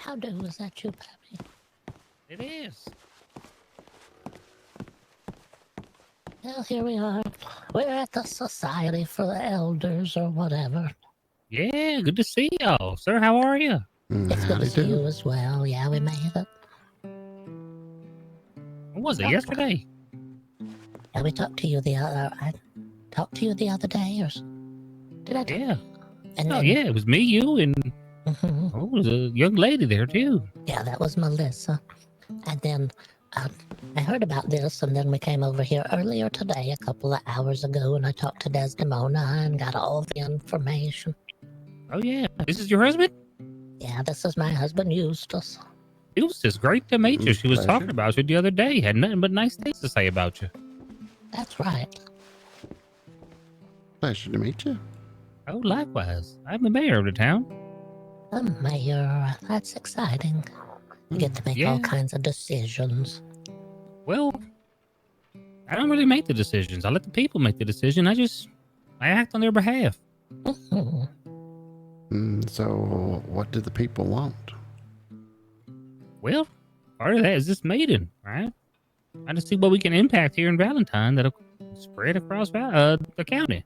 How do? Is that you, Pappy? It is. Well, here we are. We're at the Society for the Elders or whatever. Yeah, good to see y'all. Sir, how are you? It's good to see you as well. Yeah, we made it. What was it, yesterday? Yeah, we talked to you I talked to you the other day, or did I? Yeah. And Oh, then, yeah, it was me, you, and it was a young lady there, too. Yeah, that was Melissa. And then I heard about this, and then we came over here earlier today, a couple of hours ago, and I talked to Desdemona and got all the information. Oh, yeah. This is your husband? Yeah, this is my husband, Eustace. Eustace, great to meet you. She was talking about you the other day. Had nothing but nice things to say about you. That's right. Pleasure to meet you. Oh, likewise. I'm the mayor of the town. The mayor, that's exciting. You get to make all kinds of decisions. Well, I don't really make the decisions. I let the people make the decision. I act on their behalf. So, what do the people want? Well, part of that is this meeting, right? I just see what we can impact here in Valentine that'll spread across the county.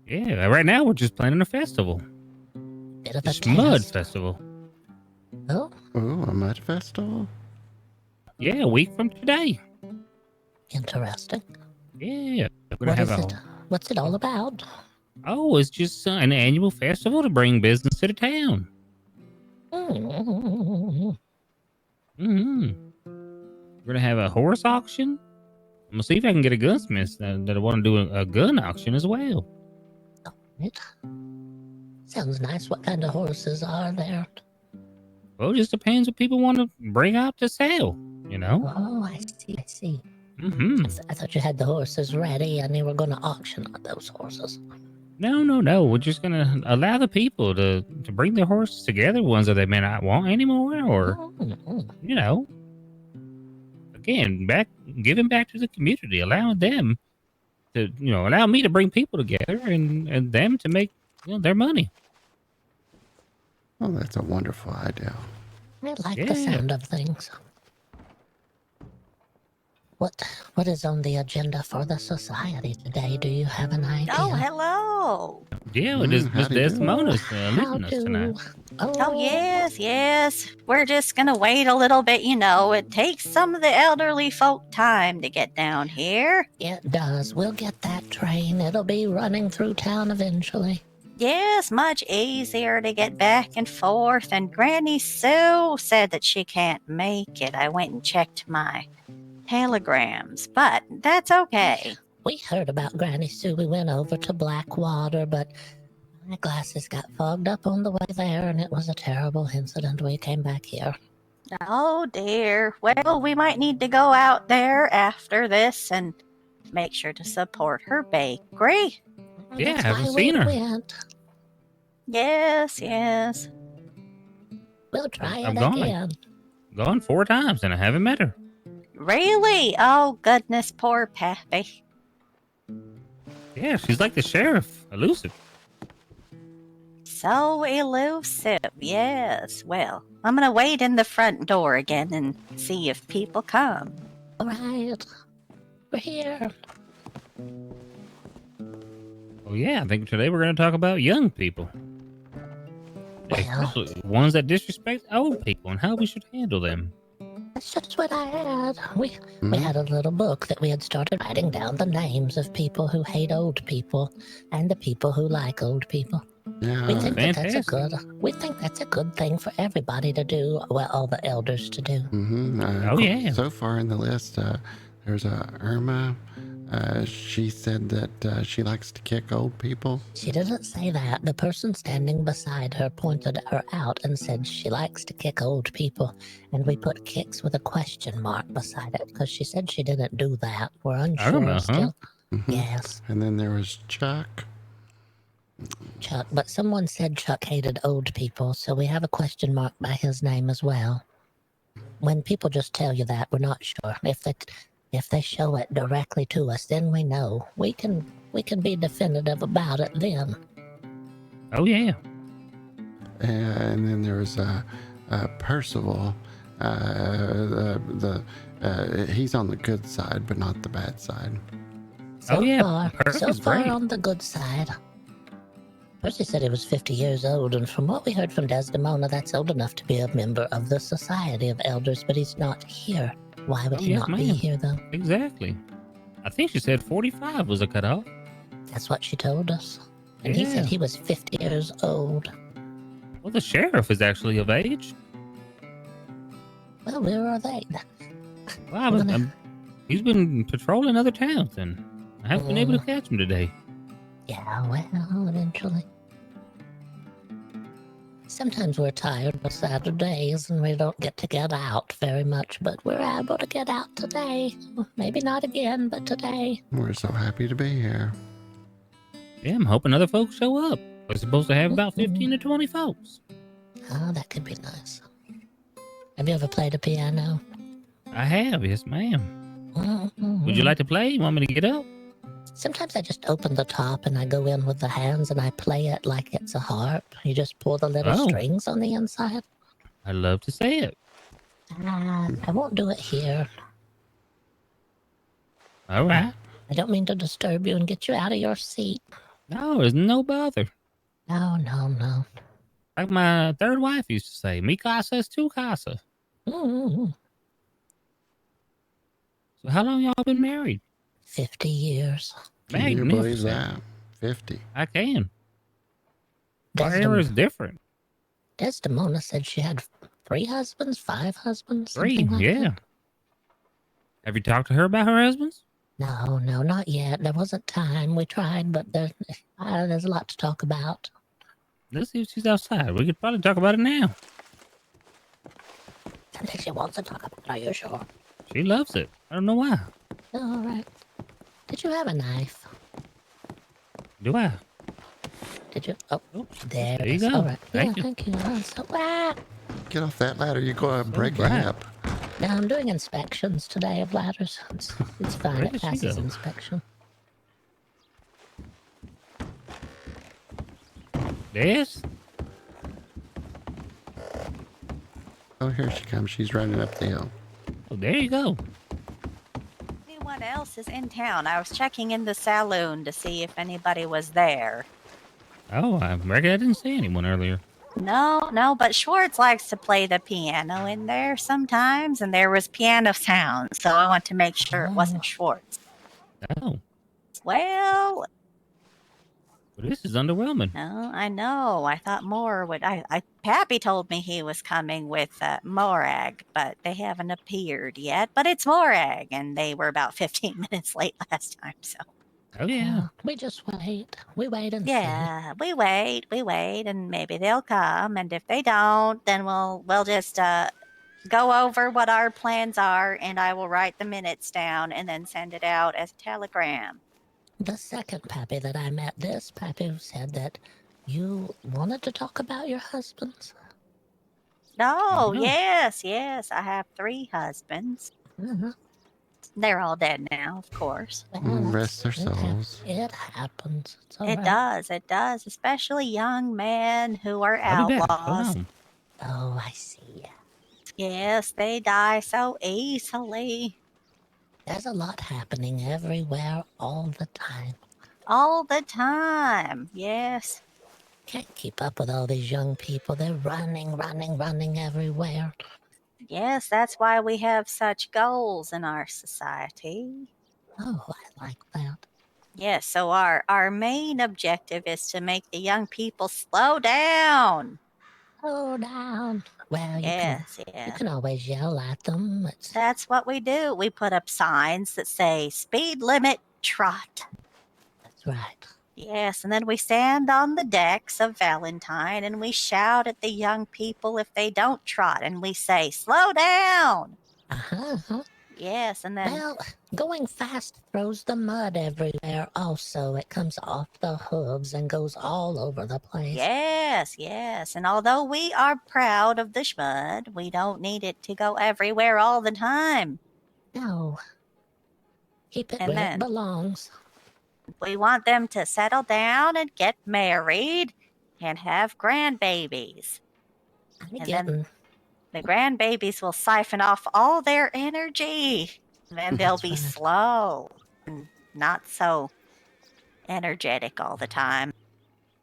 Yeah, right now we're just planning a festival. Bit of a mud festival. Oh, a mud festival? Yeah, a week from today. Interesting. Yeah. What's it all about? Oh, it's just an annual festival to bring business to the town. We're gonna have a horse auction. I'm gonna see if I can get a gunsmith that want to do a gun auction as well. It sounds nice. What kind of horses are there? Well, it just depends what people want to bring out to sell, you know? Oh, I see. I thought you had the horses ready and you were going to auction those horses. No. We're just going to allow the people to bring their horses together, ones that they may not want anymore, or, you know, again, giving back to the community, allowing them to, allow me to bring people together and them to make, their money. Oh, that's a wonderful idea. I like the sound of things. What is on the agenda for the society today? Do you have an idea? Oh, hello. Yeah, it is Miss Desdemona's leading us tonight. Oh, yes. We're just going to wait a little bit, It takes some of the elderly folk time to get down here. It does. We'll get that train. It'll be running through town eventually. Yes, much easier to get back and forth. And Granny Sue said that she can't make it. I went and checked my telegrams, but that's okay. We heard about Granny Sue. We went over to Blackwater, but my glasses got fogged up on the way there, and it was a terrible incident. We came back here. Oh, dear. Well, we might need to go out there after this and make sure to support her bakery. Yeah, I haven't seen her. Yes. We'll try it again. Gone 4 times, and I haven't met her. Really? Oh, goodness, poor Pappy. Yeah, she's like the sheriff. Elusive. So elusive, yes. Well, I'm going to wait in the front door again and see if people come. All right. We're here. Oh, yeah, I think today we're going to talk about young people. Especially ones that disrespect old people and how we should handle them. That's just what I had. We had a little book that we had started writing down the names of people who hate old people and the people who like old people. Yeah, we think that's a good thing for everybody to do. Well, all the elders to do. So far in the list, there's Irma. She said that she likes to kick old people. She didn't say that. The person standing beside her pointed her out and said she likes to kick old people. And we put kicks with a question mark beside it because she said she didn't do that. We're unsure still. Yes. And then there was Chuck, but someone said Chuck hated old people, so we have a question mark by his name as well. When people just tell you that, we're not sure. If they show it directly to us, then we know. We can be definitive about it then. Oh, yeah. and then there was Percival. He's on the good side, but not the bad side. So Oh, yeah, far, Percy's great. on the good side. Percy said he was 50 years old, and from what we heard from Desdemona, that's old enough to be a member of the Society of Elders, but he's not here. Why would Oh, he yes, not be ma'am. here, though? Exactly. I think she said 45 was a cutoff. That's what she told us. And he said Yeah. he was 50 years old. Well, the sheriff is actually of age. Well, where are they? Well, he's been patrolling other towns, and I haven't been able to catch him today. Yeah, well, eventually. Sometimes we're tired of Saturdays and we don't get to get out very much, but we're able to get out today. Maybe not again, but today. We're so happy to be here. Yeah, I'm hoping other folks show up. We're supposed to have about 15 to 20 folks. Oh, that could be nice. Have you ever played a piano? I have, yes, ma'am. Mm-hmm. Would you like to play? You want me to get up? Sometimes I just open the top and I go in with the hands and I play it like it's a harp. You just pull the little strings on the inside. I'd love to see it. I won't do it here. All right. I don't mean to disturb you and get you out of your seat. No, there's no bother. No. Like my third wife used to say, mi casa es tu casa. Mm-hmm. So how long y'all been married? 50 years. Can you believe Magnificent. that? 50. I can. Our era is different. Desdemona said she had 3 husbands, 5 husbands. 3, like yeah. that. Have you talked to her about her husbands? No, not yet. There wasn't time. We tried, but there's a lot to talk about. Let's see if she's outside. We could probably talk about it now. Something she wants to talk about. Are you sure? She loves it. I don't know why. All right. Did you have a knife? Do I? Did you? Oh, there you it is. go. All right. Thank you. Thank you. Get off that ladder. You're going to break your right. hip. Now I'm doing inspections today of ladders. It's fine. Where It did she passes go? inspection. Yes? Oh, here she comes. She's running up the hill. Oh, there you go. Anyone else is in town? I was checking in the saloon to see if anybody was there. Oh, I reckon I didn't see anyone earlier. No, but Schwartz likes to play the piano in there sometimes, and there was piano sound, so I want to make sure it wasn't Schwartz. Oh, Well, this is underwhelming. no, I know. I thought more would. Pappy told me he was coming with Morag, but they haven't appeared yet. But it's Morag, and they were about 15 minutes late last time, so. Oh, yeah. We just wait. We wait and see. Yeah, we wait, and maybe they'll come. And if they don't, then we'll just go over what our plans are, and I will write the minutes down and then send it out as a telegram. The second Pappy that I met, this Pappy said that you wanted to talk about your husbands. No, yes, I have 3 husbands. Uh-huh. They're all dead now, of course. Rest their souls. It happens. It's all It right. does, especially young men who are I'll be back. Hold outlaws. on. Oh, I see. Yes, they die so easily. There's a lot happening everywhere all the time. All the time, yes. Can't keep up with all these young people. They're running everywhere. Yes, that's why we have such goals in our society. Oh, I like that. Yes, so our main objective is to make the young people slow down. Slow down. Well, Yes, you can always yell at them. That's what we do. We put up signs that say speed limit trot. That's right. Yes, and then we stand on the decks of Valentine and we shout at the young people if they don't trot, and we say, slow down. Uh-huh. Yes, and then... Well, going fast throws the mud everywhere also. It comes off the hooves and goes all over the place. Yes, and although we are proud of the schmud, we don't need it to go everywhere all the time. No. Keep it where it belongs. We want them to settle down and get married and have grandbabies. I'm And getting. then the grandbabies will siphon off all their energy. And then they'll That's be right. slow and not so energetic all the time.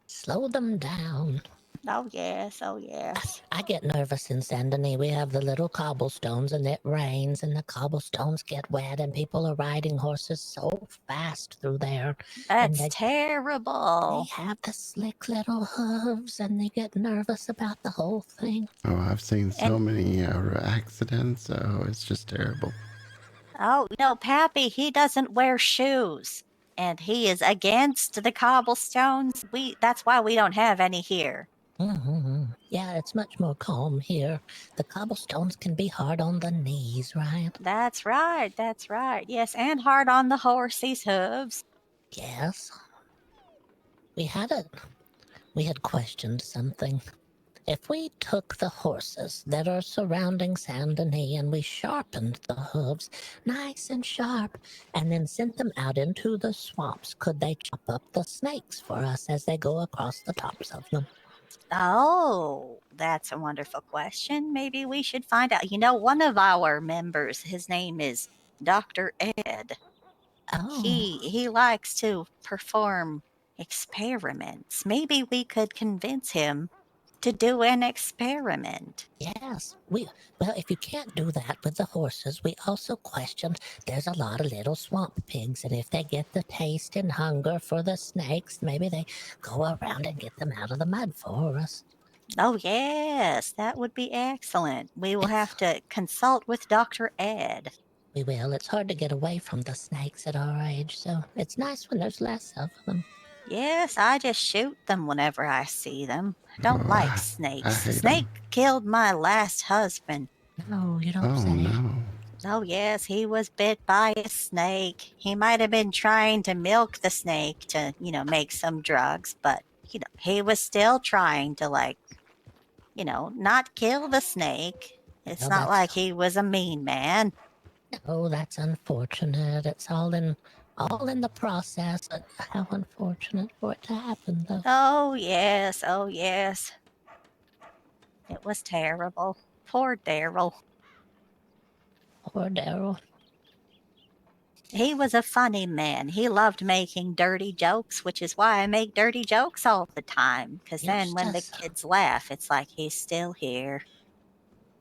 Slow them down. Oh, yes. Oh, yes. I get nervous in Saint Denis. We have the little cobblestones, and it rains, and the cobblestones get wet, and people are riding horses so fast through there. That's They terrible. have the slick little hooves, and they get nervous about the whole thing. Oh, I've seen so And many accidents. Oh, it's just terrible. oh, no, Pappy, he doesn't wear shoes. And he is against the cobblestones. That's why we don't have any here. Yeah, it's much more calm here. The cobblestones can be hard on the knees, right? That's right. That's right. Yes, and hard on the horse's hooves. Yes. We had questioned something. If we took the horses that are surrounding Saint Denis and we sharpened the hooves nice and sharp and then sent them out into the swamps, could they chop up the snakes for us as they go across the tops of them? Oh, that's a wonderful question. Maybe we should find out. You know, one of our members, his name is Dr. Ed. Oh, He likes to perform experiments. Maybe we could convince him to do an experiment. yes. Well, if you can't do that with the horses, we also questioned there's a lot of little swamp pigs, and if they get the taste and hunger for the snakes, maybe they go around and get them out of the mud for us. Oh, yes, that would be excellent. We will have to consult with Dr. Ed. We will. It's hard to get away from the snakes at our age, so it's nice when there's less of them. Yes, I just shoot them whenever I see them. I don't Oh, like I snakes. The hate snake 'em. killed my last husband. No, you don't Oh, say. no. Oh, yes, he was bit by a snake. He might have been trying to milk the snake to, make some drugs, but, he was still trying to, not kill the snake. It's Well, not like he was a mean man. Oh, that's unfortunate. It's all in the process. But how unfortunate for it to happen, though. Oh, yes, oh, yes. It was terrible. Poor Daryl. Poor Daryl. He was a funny man. He loved making dirty jokes, which is why I make dirty jokes all the time. Because then when the Eustace. kids laugh, it's like he's still here.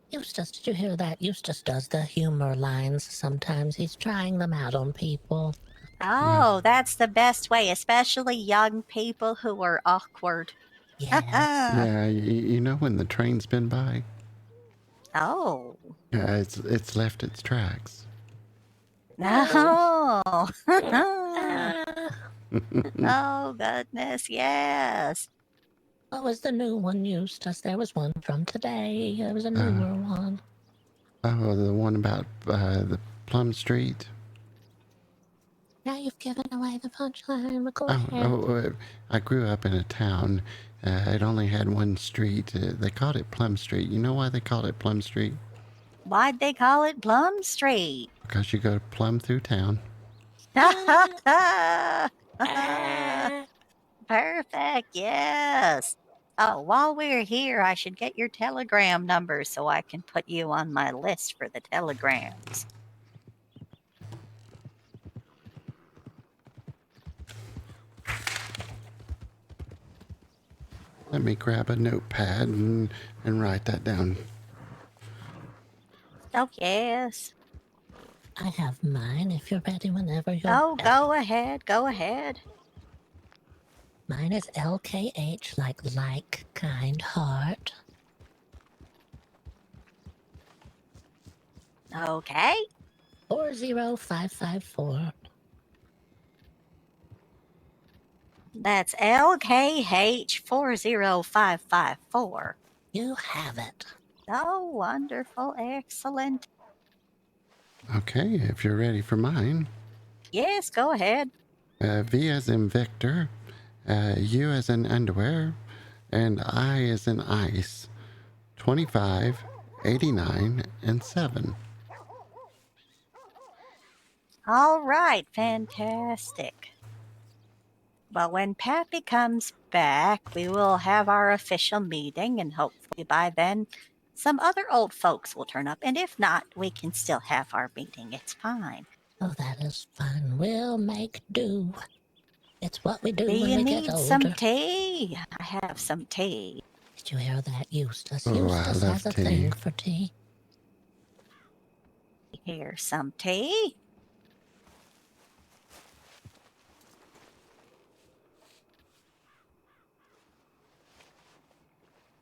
Eustace, did you hear that? Eustace does the humor lines sometimes. He's trying them out on people. Oh, that's the best way, especially young people who are awkward. Yes. Yeah, you know when the train's been by? Oh. Yeah, it's left its tracks. No. Ah, Oh, goodness, yes. what was the new one, Eustace? There was one from today. There was a newer one. Oh, the one about the Plum Street? Now you've given away the punchline. But go ahead. I grew up in a town. It only had one street. They called it Plum Street. You know why they called it Plum Street? Why'd they call it Plum Street? Because you go plumb through town. Perfect, yes. Oh, while we're here, I should get your telegram number so I can put you on my list for the telegrams. Let me grab a notepad and write that down. Oh, yes. I have mine if you're ready whenever you're Oh, ready. go ahead, go ahead. Mine is LKH, like, kind, heart. Okay. 40554. That's LKH40554. You have it. Oh, wonderful, excellent. Okay, if you're ready for mine. Yes, go ahead. V as in Victor, U as in underwear, and I as in ice. 25, 89, and 7. All right, fantastic. Well, when Pappy comes back, we will have our official meeting, and hopefully by then some other old folks will turn up. And if not, we can still have our meeting. It's fine. Oh, that is fun. We'll make do. It's what we do Do when you we get need some older. tea? I have some tea. Did you hear that, Eustace? Oh, I Eustace love has a tea. thing for tea. Here's some tea.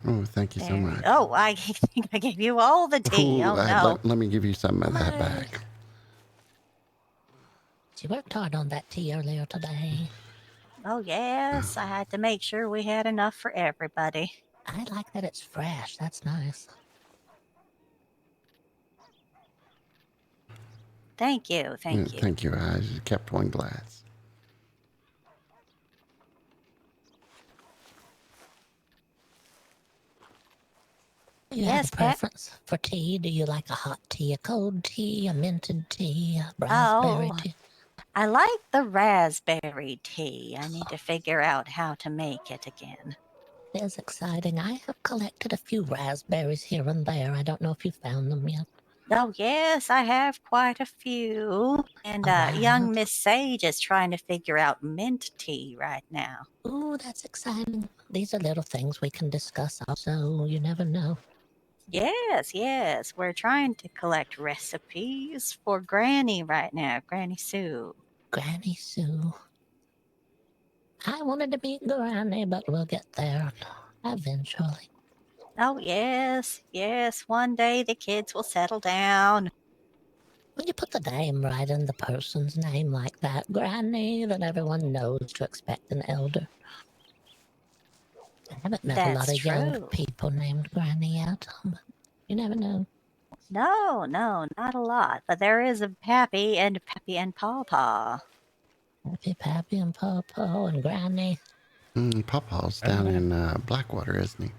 Oh, thank you so much. Oh, I think I gave you all the tea. Ooh, Oh, no. let me give you some of that My. back. She worked hard on that tea earlier today. Oh, yes. I had to make sure we had enough for everybody. I like that it's fresh. That's nice. Thank you. Thank you. Thank you. I just kept one glass. Do you Yes, have a Pat? preference for tea? Do you like a hot tea, a cold tea, a minted tea, a raspberry Oh, tea? I like the raspberry tea. I need to figure out how to make it again. It is exciting. I have collected a few raspberries here and there. I don't know if you found them yet. Oh, yes, I have quite a few. And Alright. young Miss Sage is trying to figure out mint tea right now. Ooh, that's exciting. These are little things we can discuss also. You never know. Yes, yes. We're trying to collect recipes for Granny right now, Granny Sue. Granny Sue. I wanted to meet Granny, but we'll get there eventually. Oh, yes, yes. One day the kids will settle down. When you put the name right in the person's name like that, Granny, then everyone knows to expect an elder. I haven't met a lot That's of young true. people named Granny yet, but you never know. No, no, not a lot. But there is a Pappy and Pawpaw. Happy Pappy and Pawpaw and Granny. Pawpaw's down in Blackwater, isn't he?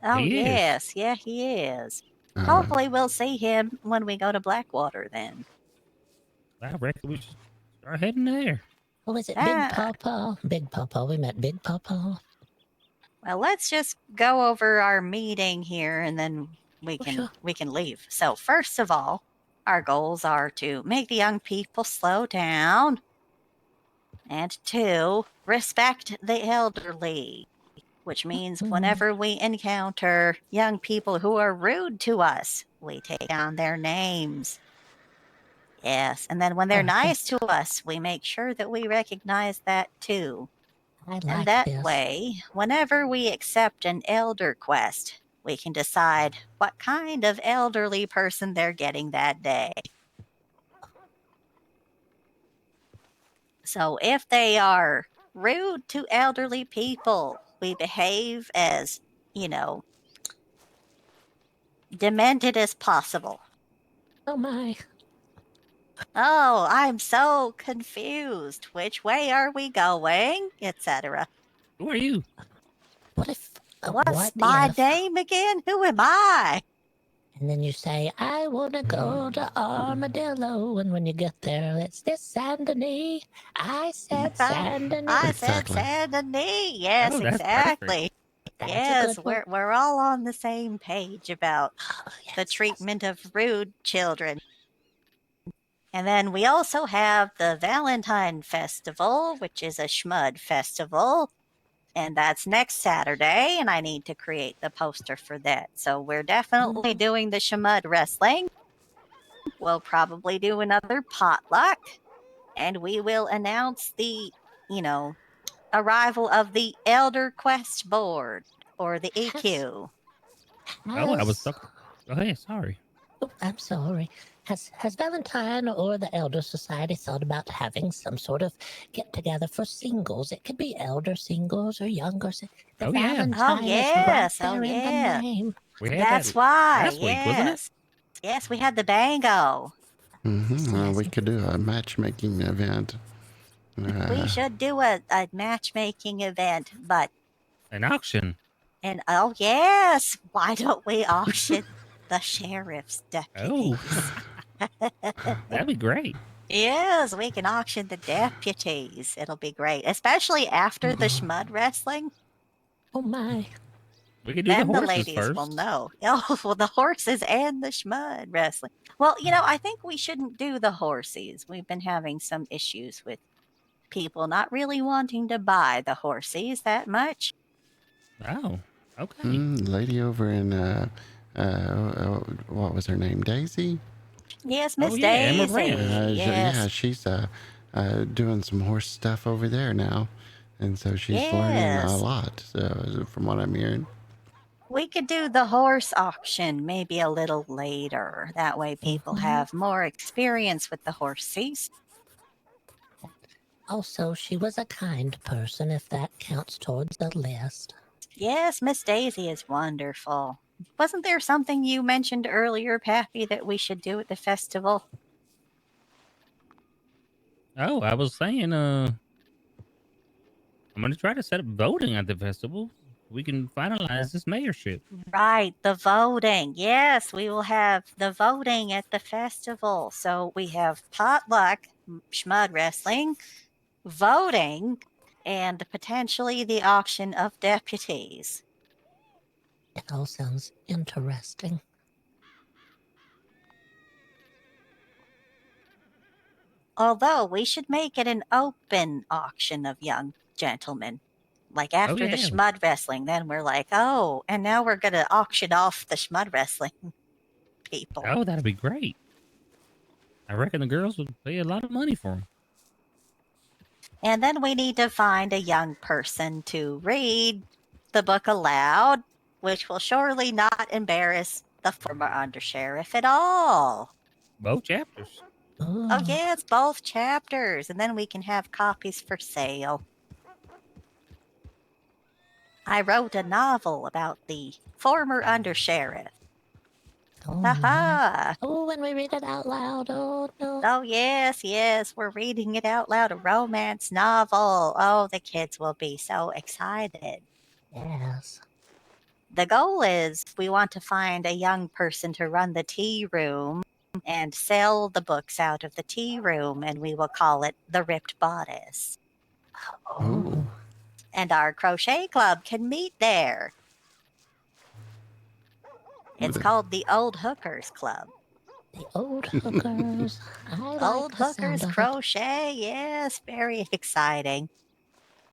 Oh, He is. yes, yeah, he is. Uh, Hopefully we'll see him when we go to Blackwater then. I reckon we should start heading there. Oh, is it Ah. Big Pawpaw? Big Pawpaw. We met Big Pawpaw. Well, let's just go over our meeting here and then we Oh, can sure. we can leave. So first of all, our goals are to make the young people slow down, and 2, respect the elderly, which means whenever we encounter young people who are rude to us, we take down their names. Yes, and then when they're nice to us, we make sure that we recognize that too. I like And that this. way, whenever we accept an elder quest, we can decide what kind of elderly person they're getting that day. So if they are rude to elderly people, we behave as, demented as possible. Oh my. Oh, I'm so confused. Which way are we going? Etc. Who are you? What if... What's what my if... name again? Who am I? And then you say, I want to go to Armadillo. And when you get there, it's this Saint Denis. I said Saint Denis. I said Exactly. Saint Denis. Yes, Oh, that's exactly. That's a Yes, good one. we're all on the same page about Oh, yes, the yes. treatment of rude children. And then we also have the Valentine Festival, which is a schmud festival. And that's next Saturday, and I need to create the poster for that. So we're definitely doing the schmud wrestling. We'll probably do another potluck. And we will announce the, arrival of the Elder Quest Board, or the EQ. Oh, I was stuck. Go ahead. Sorry. Oh, I'm sorry. Has Valentine or the Elder Society thought about having some sort of get together for singles? It could be elder singles or younger. The Oh, yeah. Valentine is right there in the name. We had That's that why. last week, wasn't it? Yes, we had the bango. We could do a matchmaking event. We should do a matchmaking event, but An auction. and oh yes, why don't we auction the sheriff's deputies? Oh, that'd be great. Yes, we can auction the deputies. It'll be great, especially after the Mm-mm. schmud wrestling. Oh my. We could do the Then the horses ladies will first. know. Oh, well, the horses and the schmud wrestling. Well, I think we shouldn't do the horses. We've been having some issues with people not really wanting to buy the horses that much. Oh, okay. Lady over in what was her name? Daisy. Yes, Oh Miss yeah, Emerald Daisy. Ranch. Yeah, Yes. she's doing some horse stuff over there now, and so she's learning a Yes. lot. So from what I'm hearing. We could do the horse auction maybe a little later. That way people have more experience with the horses. Also, she was a kind person, if that counts towards the list. Yes, Miss Daisy is wonderful. Wasn't there something you mentioned earlier, Pappy, that we should do at the festival? Oh, I was saying, I'm gonna try to set up voting at the festival. We can finalize this mayorship. Right, the voting. Yes, we will have the voting at the festival. So we have potluck, schmud wrestling, voting, and potentially the auction of deputies. It all sounds interesting. Although we should make it an open auction of young gentlemen. Like Oh after the yeah. schmud wrestling, then we're like, oh, and now we're going to auction off the schmud wrestling people. Oh, that'd be great. I reckon the girls would pay a lot of money for them. And then we need to find a young person to read the book aloud, which will surely not embarrass the former undersheriff at all. Both chapters. Oh, yes, both chapters. And then we can have copies for sale. I wrote a novel about the former undersheriff. Oh, my. Haha. Oh, when we read it out loud. Oh, no. Oh, yes, we're reading it out loud, a romance novel. Oh, the kids will be so excited. Yes. The goal is we want to find a young person to run the tea room and sell the books out of the tea room, and we will call it the Ripped Bodice. Oh. And our crochet club can meet there. It's called the Old Hookers Club. The old hookers. I like Old the sound Hookers of it. Crochet, yes, very exciting.